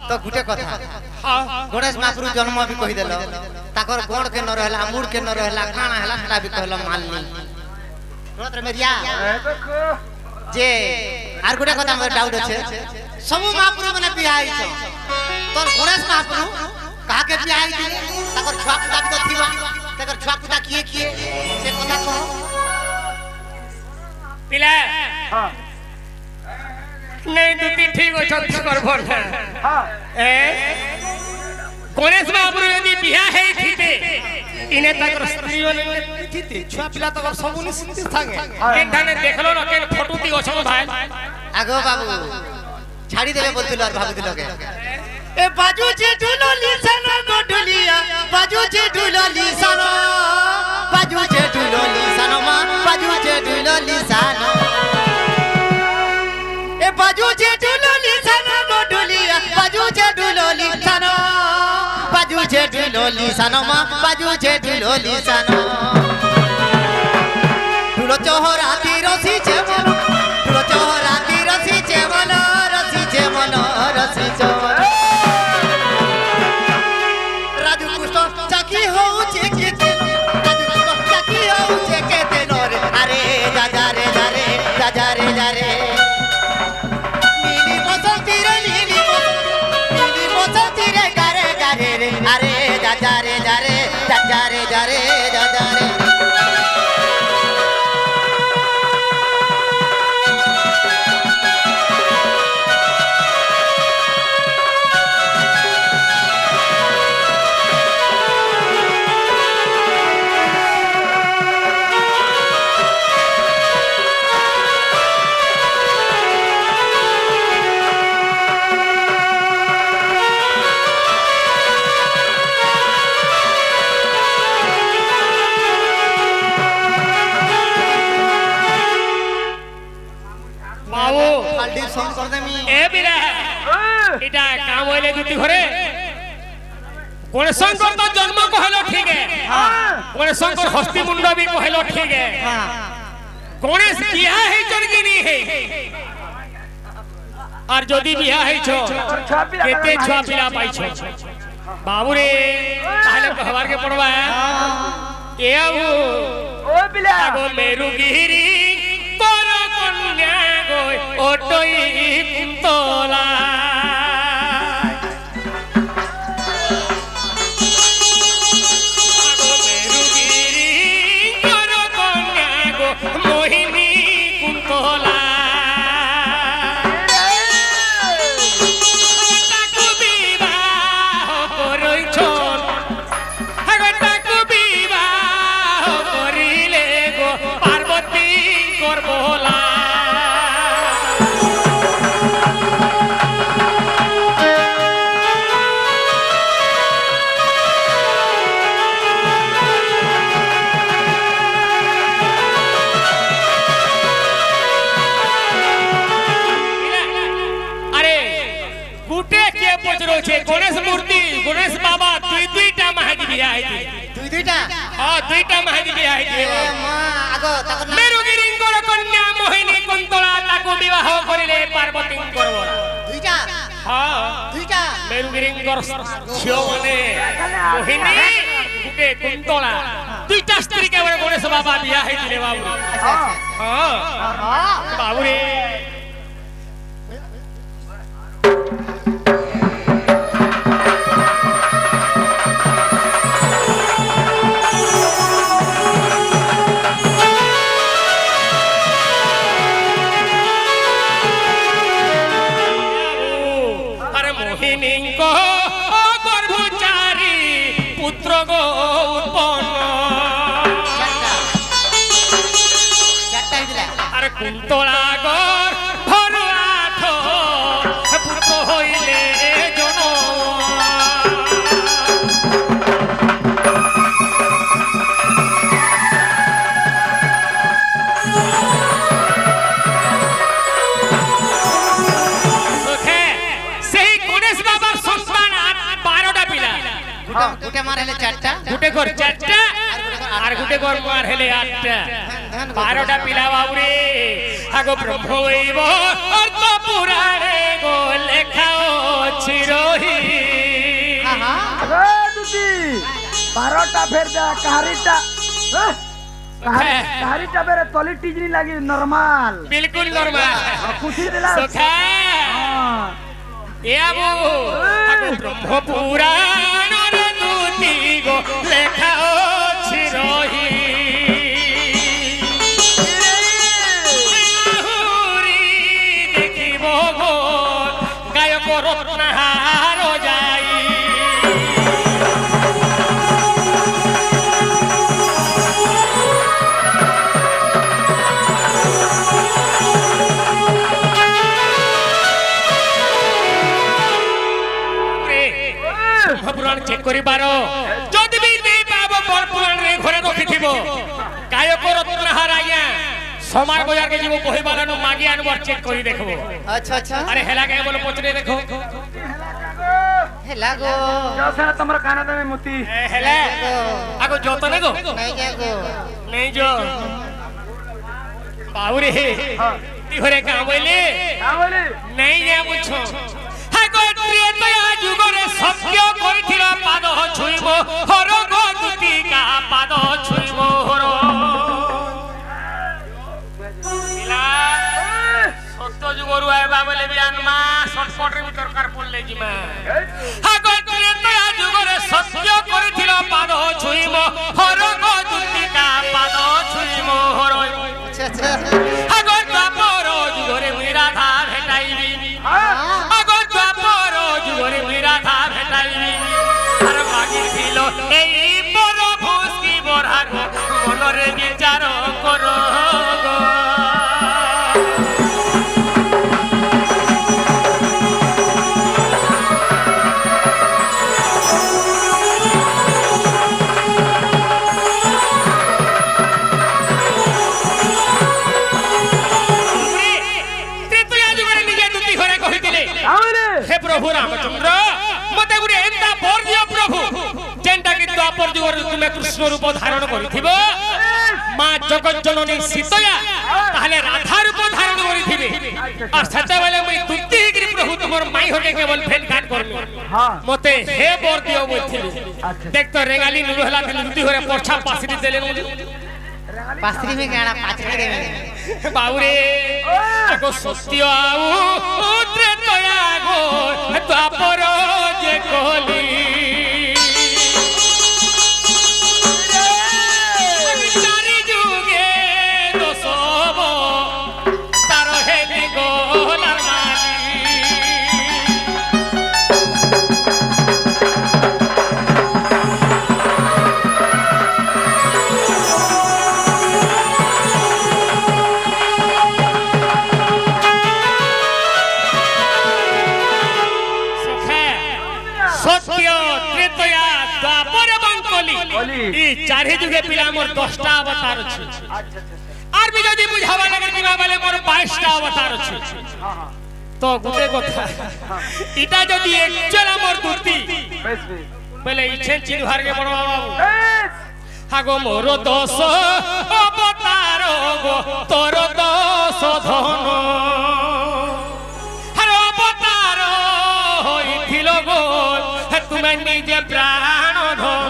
तो गुटे कथा गणेश महाप्रभु जन्म भी कहि देलो ताकर गोड़ के न रहला मूड़ के न रहला काना हला हला भी कहलो मालनी सुनत रे मेरिया जे आर गुटे कथा हमर डाउट अछि सब महाप्रभु माने बियाह छ तो गणेश महाप्रभु कहा के बियाह दिले ताकर छुआ पुता भी तो थिबा ताकर छुआ पुता किए किए से कथा कहो पिला हां नहीं दुती ठीक हो छत कर भर हां ए गणेश महाप्रभु यदि बियाह है थिते इने ताकर स्त्री वाले थिते छुआ पिला तकर सब निश्चित थांगे केनठाने देखलो न केन फोटोती ओछो भाई आगो बाबू छाड़ी देबे बोलतिलो और भाबुतिलो के ए बाजू जे ढुलली सना गोडुलिया बाजू जे ढुलली सना बाजू जे ढुलली सनमा बाजू जे ढुलली सना ए बाजू जे ढुलली सना गोडुलिया बाजू जे ढुलली सना बाजू जे ढुलली सनमा बाजू जे ढुलली सना ढुलो चोहरा ती रसी जे मन ढुलो चोहरा ती रसी जे मन रसी जे मन रसी जे मन राजू कृष्ण चाकी हो जे के तेल राजू कृष्ण चाकी हो जे के तेल रे अरे जा रे जा रे जा रे जा रे नीली बसंती रे नीली बसंती रे गारे गारे रे अरे जा रे जा रे जा रे जा रे जा रे इटा काम होइले दुती घरे गणेश शंकर तो जन्म कहलो ठीक है गणेश शंकर हस्ती मुंड भी कहलो ठीक है गणेश बियाह है जरगिनी है और जदी बियाह है छो केते छुआ पिला पाई छो बाबू रे ताले कहवार के पड़वा है ए आबू ओ पिला आगो मेरुगिरी कोन कन्या गोय ओटई कुंतला गणेश मूर्ति गणेश बाबा दुईटा महाजी बियाह है दुईटा हां दुईटा महाजी बियाह है आगो ताको मेरुगिरींकर कन्या मोहिनी कुंतला ताको विवाह करिले पार्वती करबो दुईटा हां दुईटा मेरुगिरींकर छियो माने मोहिनी गुटे कुंतला दुईटा स्त्री के गणेश बाबा बियाह है रे बाबू अच्छा हां हां बाबू रे पुत्र गो उत्पन्न अरे कुंतला गोर भर आठ पुत्र होइले जन সেই গণেশ বাবার সন্তান 12টা পিলা गुटे मार हेले चारटा गुटे कर चारटा আর গুটে গর মার হেলে 8টা 12টা পিলা বাবুরে আগো ব্রহ্ম হইব অর্থ পুরাণে গো লেখাও ছিল 12টা ফের দা কাহারিটা কাহারিটা বেরে তলি টিজনি লাগি নরমাল बिल्कुल नॉर्मल খুশি দিলা सुखा या वो ब्रह्म पुराण रे दूती गो लेखा अछि रही आहुरी देखिबो गो गायक रत्नहार जाई पुराण चेक करी पारो जदि भी नहीं पाबो बड़ पुराण रे घरे रखिथिबो गायक रत्नहार आज्ञा समार बाजार के जीवो बही बागानो मागी आनबर चेक करी देखबो अच्छा अच्छा अरे हेला के बोलो पचरे देखो हे लागो जो से तमर काना दे मोती हेला आगो जोतो ने गो नहीं जागो नहीं जो बाउरे ती घरे का बोले का बोले नहीं जा मुछो हागो त्रेतया जुगरे सत्य करिथिला पाद छुइबो हर गो दुती का पाद छुइबो हर मिला सत्य जुगरु आइबा बोले भी आनमा शॉर्टकट रे दरकार पड़ले जिमा हागो त्रेतया जुगरे सत्य करिथिला पाद छुइबो हर गो दुती का पाद छुइबो हर अच्छा अच्छा हागो द्वापर जुगरे मेरा धा भेटाइबी हागो द्वापर जुगरे मेरा धा भेटाइबी আর মাগি ছিল এই বড় ভুসকি বড়া গো মনরে বিচার করো গো हे प्रभु रामचंद्र मते गुरे एंता बर दियो प्रभु जेंटा कि द्वापर जुगर तुमे कृष्ण रूप धारण करिथिबो मां जगत जननी सीतया ताहले राधा रूप धारण करिथिबे और सते बेले मई तुति गिरी प्रभु तुमर माई होके केवल भेंट घाट करमी हां मते हे बर दियो बोथिबे देख तो रेगाली नुरु हला तुति होरे परछा पासरी देले पासरी में गाना पाचरी में बाउरे आगो सत्य आउ उतरे तया गो द्वापर जे कोली चारि जुगे दोसब तार हेली गोलार माली सत्य त्रेतया द्वापर बंकली ई चारि जुगे पिला मोर 10टा अवतार अछि आर भी जदी बुझावा लगे दिबा वाले मोर 22टा अवतार अछि तो गुटे कथा इटा जदी एक्चुअल मोर दुती बस पहले इछे चिन भार के बड़ बाबू हागो मोर 10 अवतार गो तोर 10 धन हर अवतार होइथिलो गो तुमे निजे प्राण धन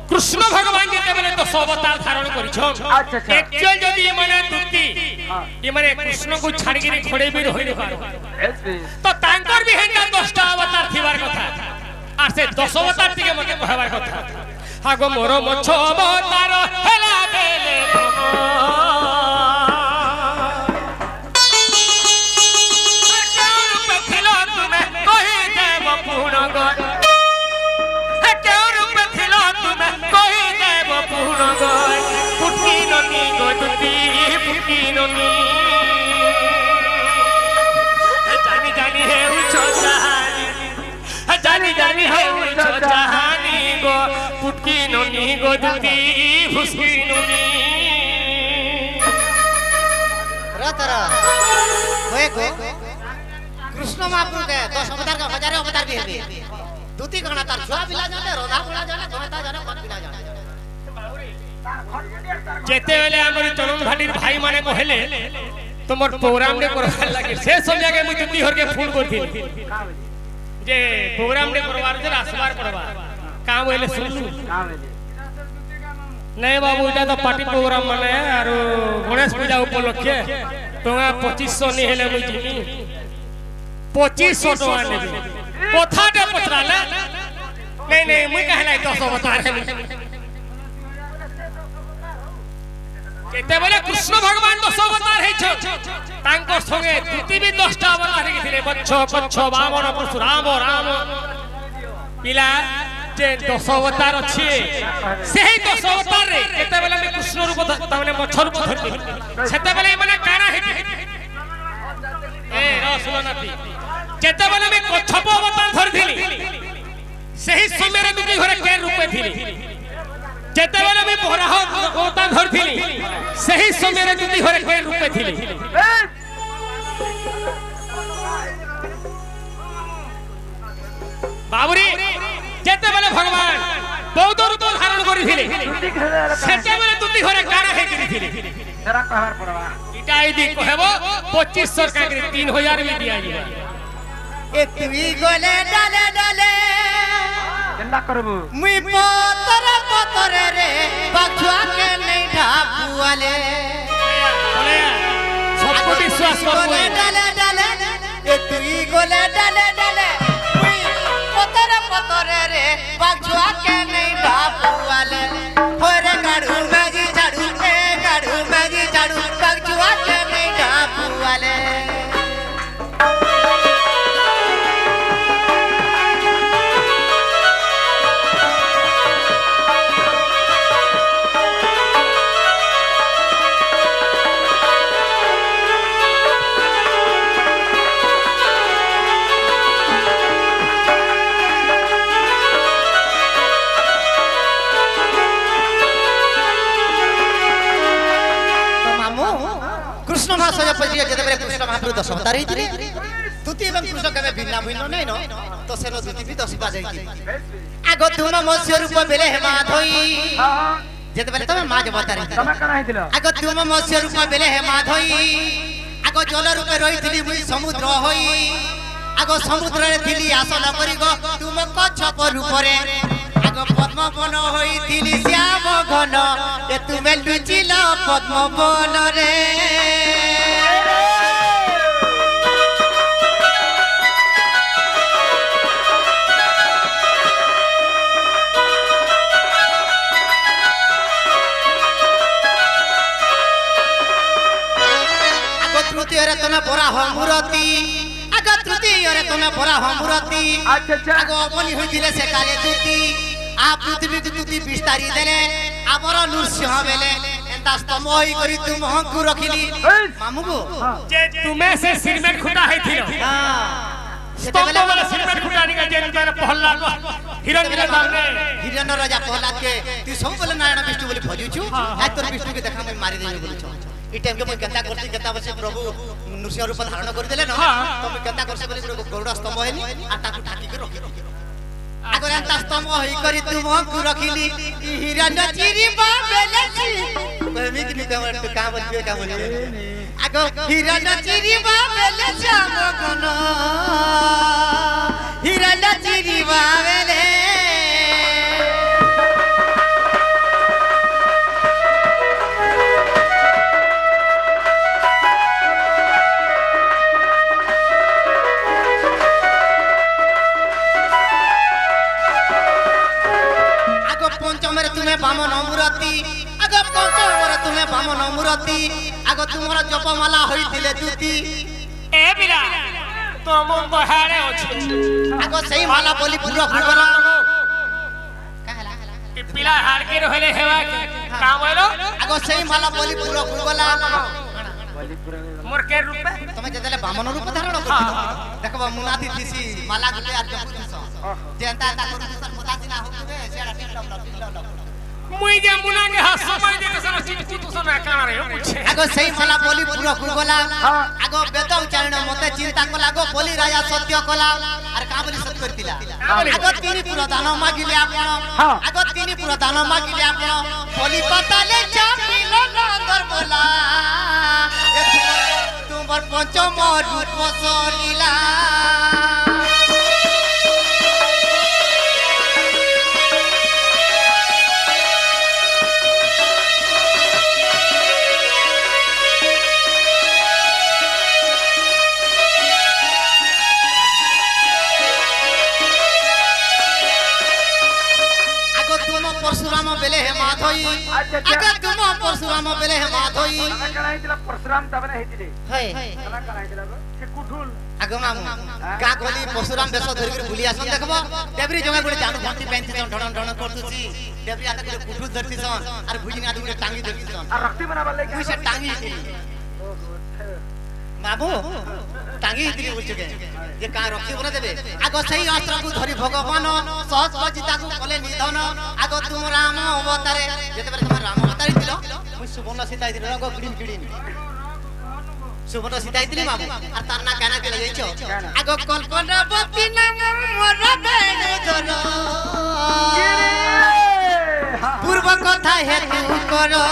कृष्ण भगवान जेते बने तो अवतार धारण करिछो अच्छा अच्छा एक्चुअल जदी माने दुती ये माने कृष्ण को छाड़ के खड़े भी होई न पारो तो तांकर भी हेंगा 10टा अवतार थिबार कथा आ से 10 अवतार तिके मते कहबार कथा हागो मोर मछ अवतार हेला बेले जानी जानी है उछो चाहानी जानी जानी है उछो चाहानी गो पुटकी नोनी गो दुती फुसकी नोनी रतरा होए गो कृष्ण महाप्रभु के 10 अवतार का 1000 अवतार भी है दूती गणा तार छुआ बिला जाने रोधा गुणा जाने धोता जाने पत बिला जाने जेते बेले हमर चरण भालीर भाई माने कहले तुमर प्रोग्राम ने करवा लागे से समझा के मुई दूती हर के फोन करथि जे प्रोग्राम ने करवार जे आसबार करवा काम होले सुनलु नहीं बाबू इटा तो पार्टी प्रोग्राम माने और गणेश पूजा उपलक्षे टंगा 2500 नहीं हेले मुई जिमी 2500 टका नेबे कोथाटे पचराले नहीं मुई कहला 10 अवतार है केते बेले कृष्ण भगवान 10 अवतार है छ तांको संगे दूती भी 10टा अवतार के थिले बच्छ कच्छ वामन परशुराम राम पिला जे 10 अवतार अछि सेही 10 अवतार रे केते बेले में कृष्ण रूप ताने मछ रूप धरति सेते बेले माने काना हेति ए रसुलनाथी केते बेले में कच्छप अवतार धरथिली सेही समय रे दुकी घरे के रूपे थिली जेते बेले में बराह अवतार धरथिली सेही समय रे दुकी घरे के रूपे थिली बाबुरी जेते बेले भगवान बौद्ध रूप धारण करिथिले सेते बेले दुती घरे काना हे करिथिले तेरा कहर पड़वा इटा यदि कहबो 2500 का 3000 भी दिया जीवा ए तुई गोले डाले डाले केला करबू मुई पतरे रे बखुआ के नहीं ढापुआले सबको विश्वास गोले करो डाले डाले ए तुई गोले डाले डाले मुई पतरे रे बखुआ के नहीं ढापुआले होरे गाड़ू मैगी झाड़ू बखुआ के नहीं ढापुआले कृष्ण महाशय पजिया जते बेले कृष्ण महाप्रभु 10 अवतार ही थिले दूती एवं कृष्ण केबे भिन्ना भिन्न नै न तो सेनो दूती भी 10 बाजै की आगो तुम मत्स्य रूप बेले हे माधोई जते बेले तमे माज अवतार ही तमे कना हितिलो आगो तुम मत्स्य रूप बेले हे माधोई आगो जल रूप रहिथिली मुई समुद्र होई आगो समुद्र रे थिली आसन करी गो तुम कच्छप रूप रे आगो पद्म वन होई थिली श्याम घन ए तुमे लुचिला पद्म वन रे तृतीय रे तमे बरा हमूरती आगो तृतीय रे तमे बरा हमूरती अच्छा आगो अपनी होइथिले से काले दूती आ पृथ्वी के दूती विस्तारी देले आबर नृसिंह बेले एंता स्तमोई करी तुम हंकु रखिली मामुगो जे तुमे से सिरमेट खुटा हैथिलो हां स्तंभ वाला सिरमेट खुटा निका जे तार पहला हिरण्य हिरण्य राजा प्रहलाद के तू सब बोले नारायण विष्णु बोली भजूछु आज तोर विष्णु के देखा मैं मारी देबे बोलछु ई टाइम के मैं केता करती केता बसे प्रभु नृसिंह रूप धारण कर देले न तो मैं केता करसे बोली गरुड़ स्तंभ हेली आ ताकू ठाकी के रखी आगर एंता स्तंभ होई करी तुम हंकु रखिली ई हिरण्य चिरी बाबेले छी कहमी कि निकमर तो का बोलबे आगो हिरण्य चिरी बाबेले श्याम घन हिरण्य चिरी बाबेले तुम्हें बामन मूर्ति आगो पंचमरे तुम्हें बामन मूर्ति आगो तुमरा जपमाला होइतिले दूती ए बिरा तो मन बहारे अछि आगो सही माला बोली पूरा फुगला कहला कि पिला हार के रहले हेवा काम होलो आगो सही माला बोली पूरा फुगला मोर के रूप तमे जदेले बामन रूप धारण करथिलो देखबा मुनाती दिसी माला गुले आ जपु दिस जेंता ता करू दिस पता दिना होतबे सेडा टिकल मुई जे मुना के हाथ समय दे सर चिटकू तो सना काना रे पूछे आगो सही मला बोली पूरा कुगला हाँ। आगो बेद उच्चारण मते चिंता कला आगो बोली राजा सत्य कला आर का बोली सत्य करतिला आगो तीन पूरा दान मागिले आपण हाँ। आगो तीन पूरा दान मागिले आपण बोली बताले चापिलो नगर बोला ए तुमर पंचम रूप सलीला परशुराम बेले हे माधोई अच्छा, अच्छा। आगे तुम परशुराम बेले हे माधोई तने कणाई दिला परशुराम तबने हेतिले है तने कणाई दिला से कुठुल आगे मामू का गली परशुराम बेस धरि कर बुली आसन देखबो देबरी जगह गुडे जानू घंटी पेंथि सन ढण ढण करतुची देबरी आते गुडे कुठु धरती सन आर भुजिन आते गुडे टांगी धरती सन आ रक्ति बनाबा ले मुई से टांगी थी बाबू टांगी थी बुझके जे का रखी बना देबे आगो सही अस्त्र को धरि भगवान सहज बजिता को कले निधन आगो तुम राम अवतारे जेते बेले तुम राम अवतारी दिलो मुई सुवर्ण सीता दिलो रंग ग्रीन ग्रीन सुवर्ण सीता दिली बाबू आर तार ना काना दिले जाइछो आगो कल्पनावती नाम मोर बेण जन पूर्व कथा हेतु करो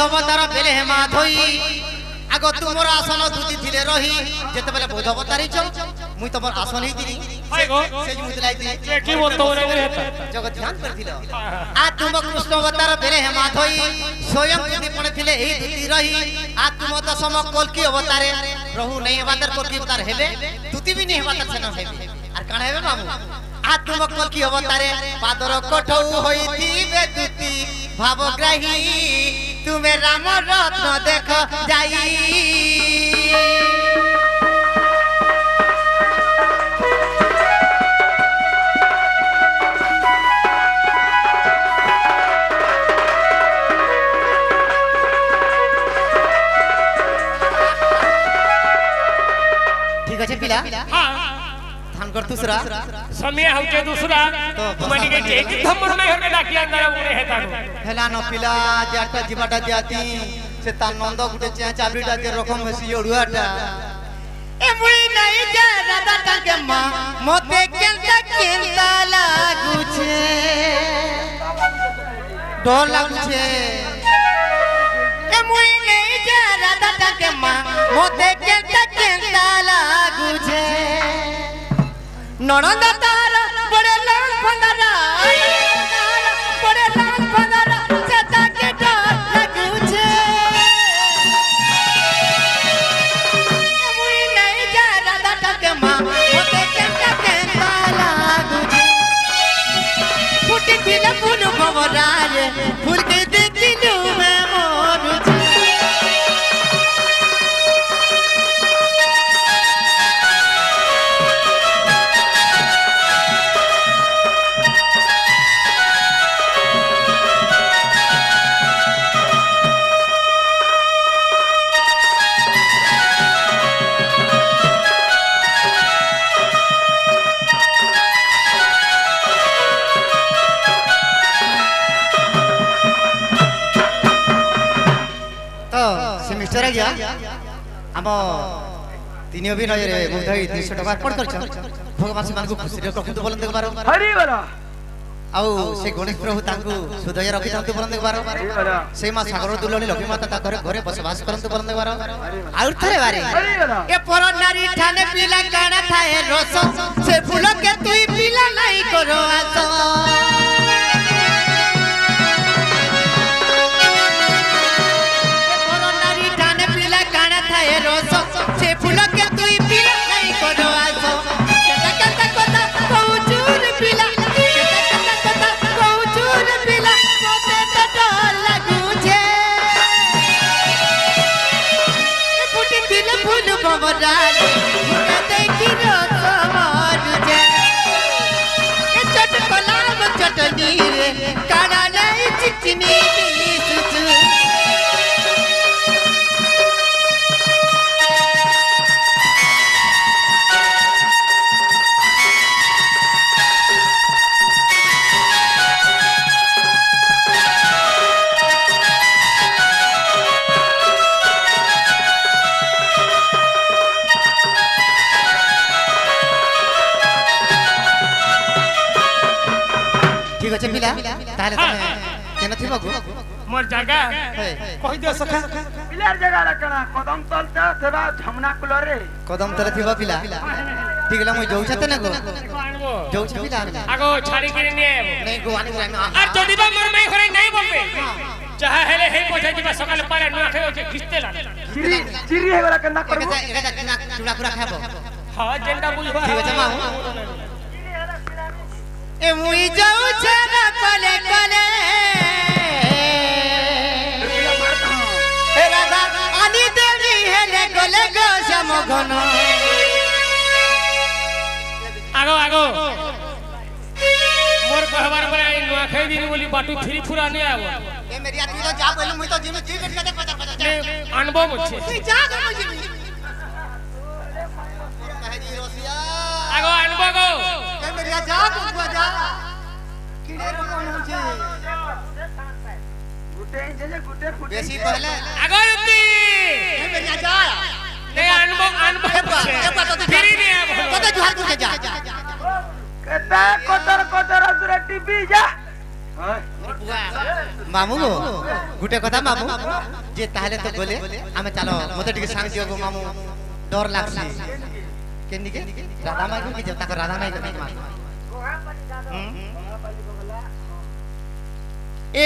अवतार बेले हे माधोई आगो तुमर आसन दुती थिले रही जेते बेले बोध अवतारी छ मुई तमर आसन ही दिली हाय गो से जी मुतलाई दिली ये की बोलतो रे रहता जगत ध्यान करथिलो आ तुम कृष्ण अवतार बेले हे माधोई स्वयं दुती पड़े थिले एही दुती रही आ तुम दशम कल्की अवतारे प्रभु नहीं अवतार कल्की अवतार हेबे दुती भी नहीं अवतार से न हेबे आर काना हेबे बाबू आ तुम कल्की अवतारे पादर कठौ होई थिबे दुती भावग्राही तुम्हें राम रत्न देख जाई ठीक है पिला हां थान कर दूसरा समय होचे दूसरा तो मनी के एक थम्मर में हरके डाकी अंदर उड़े है तारो हेला न पिला जाटा जीवाटा जाती से ता नंद गुटे चे चाबरीटा जे रकम हेसी ओडुआटा ए मुई नहीं जा राधा टाके मां मोते केंता लागू छे डर लागू छे ए मुई नहीं जा राधा टाके मां मोते केंता लागू छे ननद तार बड़े लाल फंदारा बड़े लाल फंदारा सेता के डर लागू छे मुई नहीं जा राधा टाके मां मोते केंता लागू छे फुटी दिल फूल भवराए फूल के देखिलु मैं मोर छे सेमिस्टर आ गया हम तीन अभिनय रे बुधाई 300 टका अर्पण करछ भगवान से मानकु खुशी रे रखंतु बोलन देखबार हरि बोला आउ से गणेश प्रभु तांकु हृदय रखि तांतु बोलन देखबार से मा सागर दुलनी लक्ष्मी माता ता घरे घरे बसवास करंतु बोलन देखबार आउर थरे बारे हरि बोला ए पर नारी ठाने पीला काना थाए रस से फूल के तुई पीला नहीं करो आस रस से फूल के तुई पीला नहीं करो आसो केता केता कोता कौचूर पीला केता केता कोता कौचूर पीला कोते तो डर लागू छे फुटी दिल फूल बबराल फुटा देखी रस मारू छे ए चटकला चटनी रे काना नहीं चिकनी सुचु ठीक আছে পিলা তাহলে তুমি কেন থিব গো मोर जगह कहि दियो सखा पिलार जगह रखना कदम तलता सेवा झमना कुलरे কদম তলে থিব পিলা ঠিক হলা মই যাউ ছাতে না গো आनबो যাউ ছ পিলা आगो छाड़ी के निए নাই গো আনি আমি আর যদি বা मोर माई घरे नहीं बम्बे चाहे हेले हे पछे दिबा सकाल पारे नुआ खायो जे खिस्ते ला चिरी चिरी हे वाला केना करबो এটা চুড়া কুড়া খাবো हां जेंडा बुझबा ঠিক আছে মা ए मुई जाऊ छना कले कले ए राधा आनी देवी हेले गले गो समघन आगो आगो मोर कहबार पर आई नुआ खाई दिन बोली बाटू फिरी फुरा नहीं आबो ए मेरिया तू तो जा बोलू मुई तो जिम जी कट के पता पता ने अनबो मुझे तू जा गो मुझे महजी रोसिया आगो अनबो गो ए मेरिया जा तू जा कीड़े रो कोन होचे गुटे जे गुटे फुटे बेसी पहले आगो रुती ए मेरिया जा ने अनबो अनबो फिरी नहीं आबो पता जुहार करके जा केता कोतर कोतर असुर टीवी जा মামু গো গুটে কথা মামু যে তাহলে তো বলে আমি চলো মতে টিকে সাং দিও গো মামু ডর লাগছে কেন দিকে রাধা মাই কি যে তাকে রাধা মাই কে এ